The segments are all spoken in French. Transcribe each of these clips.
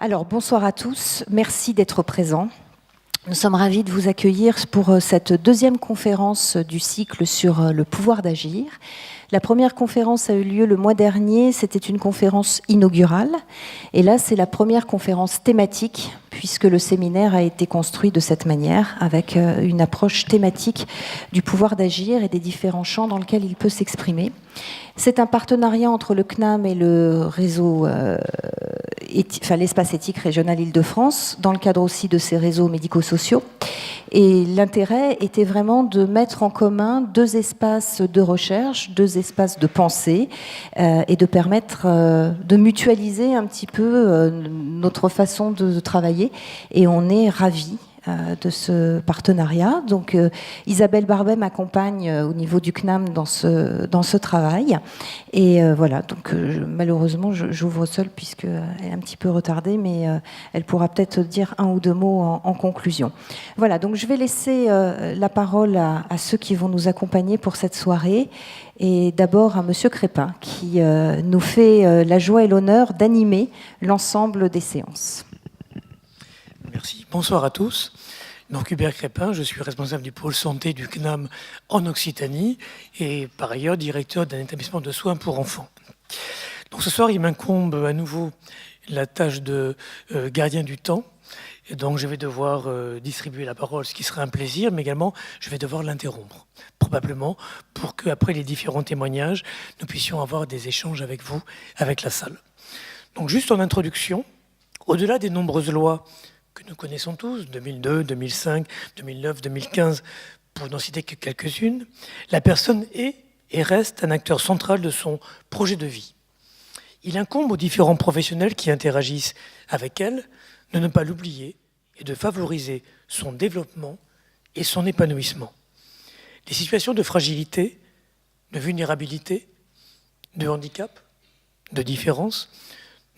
Alors, bonsoir à tous. Merci d'être présents. Nous sommes ravis de vous accueillir pour cette deuxième conférence du cycle sur le pouvoir d'agir. La première conférence a eu lieu le mois dernier, c'était une conférence inaugurale. Et là, c'est la première conférence thématique, puisque le séminaire a été construit de cette manière, avec une approche thématique du pouvoir d'agir et des différents champs dans lesquels il peut s'exprimer. C'est un partenariat entre le CNAM et le réseau, l'espace éthique régional Île-de-France, dans le cadre aussi de ces réseaux médico-sociaux. Et l'intérêt était vraiment de mettre en commun deux espaces de recherche, deux espaces de pensée, et de permettre de mutualiser un petit peu notre façon de travailler. Et on est ravis de ce partenariat. Donc Isabelle Barbet m'accompagne au niveau du CNAM dans ce travail. Et voilà, donc malheureusement j'ouvre seule puisqu'elle est un petit peu retardée, mais elle pourra peut-être dire un ou deux mots en conclusion. Voilà, donc je vais laisser la parole à ceux qui vont nous accompagner pour cette soirée. Et d'abord à Monsieur Crépin qui nous fait la joie et l'honneur d'animer l'ensemble des séances. Merci. Bonsoir à tous. Donc Hubert Crépin, je suis responsable du pôle santé du CNAM en Occitanie et par ailleurs directeur d'un établissement de soins pour enfants. Donc ce soir, il m'incombe à nouveau la tâche de gardien du temps. Et donc je vais devoir distribuer la parole, ce qui serait un plaisir, mais également je vais devoir l'interrompre, probablement pour qu'après les différents témoignages, nous puissions avoir des échanges avec vous, avec la salle. Donc juste en introduction, au-delà des nombreuses lois que nous connaissons tous, 2002, 2005, 2009, 2015, pour n'en citer que quelques-unes, la personne est et reste un acteur central de son projet de vie. Il incombe aux différents professionnels qui interagissent avec elle de ne pas l'oublier et de favoriser son développement et son épanouissement. Les situations de fragilité, de vulnérabilité, de handicap, de différence,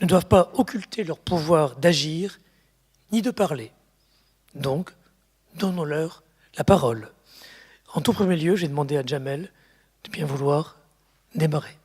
ne doivent pas occulter leur pouvoir d'agir ni de parler. Donc, donnons-leur la parole. En tout premier lieu, j'ai demandé à Jamel de bien vouloir démarrer.